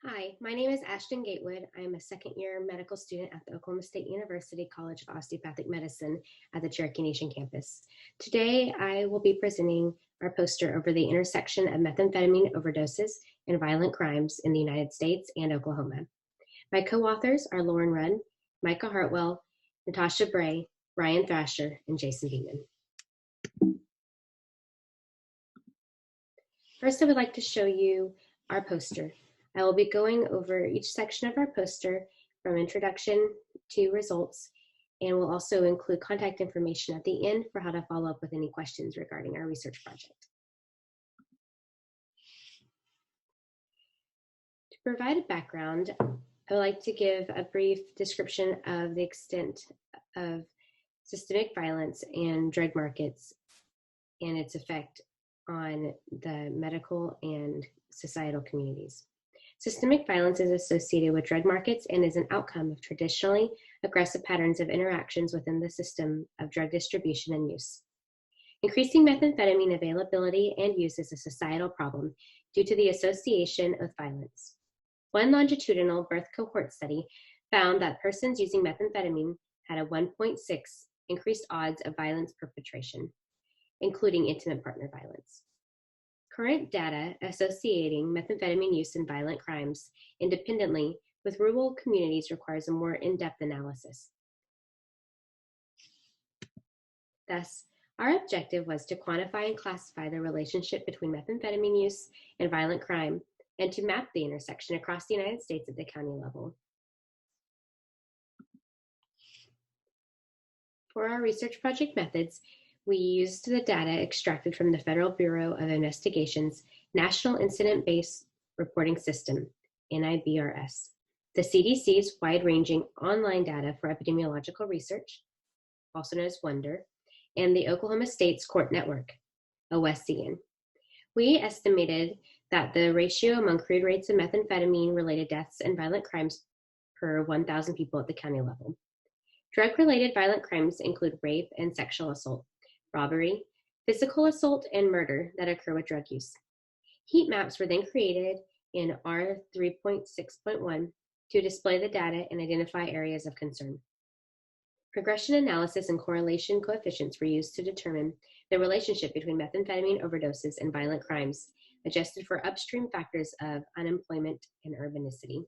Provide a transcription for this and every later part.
Hi, my name is Ashton Gatewood. I am a second-year medical student at the Oklahoma State University College of Osteopathic Medicine at the Cherokee Nation campus. Today, I will be presenting our poster over the intersection of methamphetamine overdoses and violent crimes in the United States and Oklahoma. My co-authors are Runde, Micah Hartwell, Natasha Bray, Brian Thrasher, and Jason Beaman. First, I would like to show you our poster. I will be going over each section of our poster from introduction to results, and we'll also include contact information at the end for how to follow up with any questions regarding our research project. To provide a background, I would like to give a brief description of the extent of systemic violence and drug markets and its effect on the medical and societal communities. Systemic violence is associated with drug markets and is an outcome of traditionally aggressive patterns of interactions within the system of drug distribution and use. Increasing methamphetamine availability and use is a societal problem due to the association with violence. One longitudinal birth cohort study found that persons using methamphetamine had a 1.6 increased odds of violence perpetration, including intimate partner violence. Current data associating methamphetamine use in violent crimes independently with rural communities requires a more in-depth analysis. Thus, our objective was to quantify and classify the relationship between methamphetamine use and violent crime, and to map the intersection across the United States at the county level. For our research project methods, we used the data extracted from the Federal Bureau of Investigation's National Incident-Based Reporting System, NIBRS, the CDC's wide-ranging online data for epidemiological research, also known as Runde, and the Oklahoma State's Court Network, OSCN. We estimated that the ratio among crude rates of methamphetamine-related deaths and violent crimes per 1,000 people at the county level. Drug-related violent crimes include rape and sexual assault, robbery, physical assault, and murder that occur with drug use. Heat maps were then created in R3.6.1 to display the data and identify areas of concern. Regression analysis and correlation coefficients were used to determine the relationship between methamphetamine overdoses and violent crimes, adjusted for upstream factors of unemployment and urbanicity.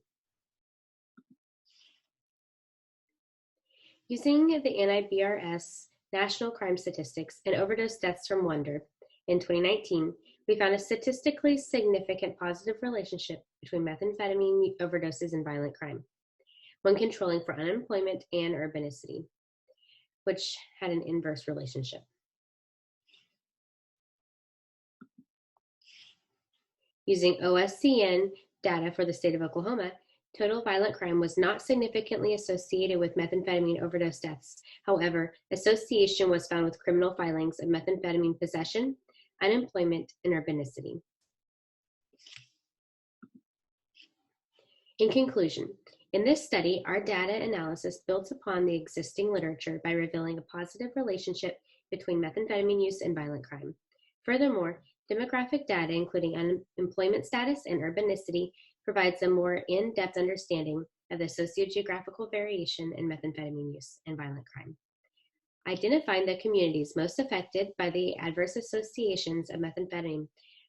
Using the NIBRS National Crime Statistics and overdose deaths from Runde in 2019, we found a statistically significant positive relationship between methamphetamine overdoses and violent crime, when controlling for unemployment and urbanicity, which had an inverse relationship. Using OSCN data for the state of Oklahoma, total violent crime was not significantly associated with methamphetamine overdose deaths. However, association was found with criminal filings of methamphetamine possession, unemployment, and urbanicity. In conclusion, in this study, our data analysis built upon the existing literature by revealing a positive relationship between methamphetamine use and violent crime. Furthermore, demographic data, including unemployment status and urbanicity, provides a more in-depth understanding of the sociogeographical variation in methamphetamine use and violent crime. Identifying the communities most affected by the adverse associations of methamphetamine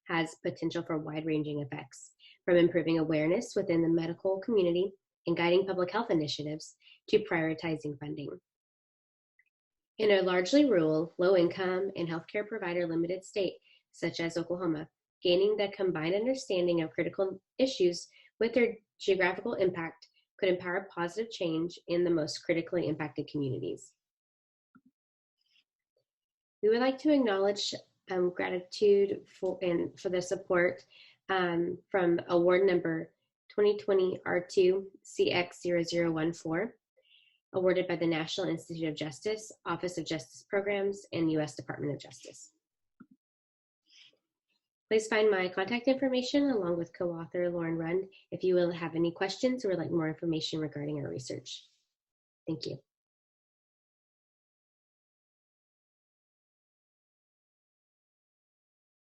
has potential for wide-ranging effects, from improving awareness within the medical community and guiding public health initiatives to prioritizing funding. In a largely rural, low-income, and healthcare provider-limited state, such as Oklahoma, gaining the combined understanding of critical issues with their geographical impact could empower positive change in the most critically impacted communities. We would like to acknowledge gratitude for the support from award number 2020 R2 CX0014, awarded by the National Institute of Justice, Office of Justice Programs, and U.S. Department of Justice. Please find my contact information along with co-author Runde if you will have any questions or would like more information regarding our research. Thank you.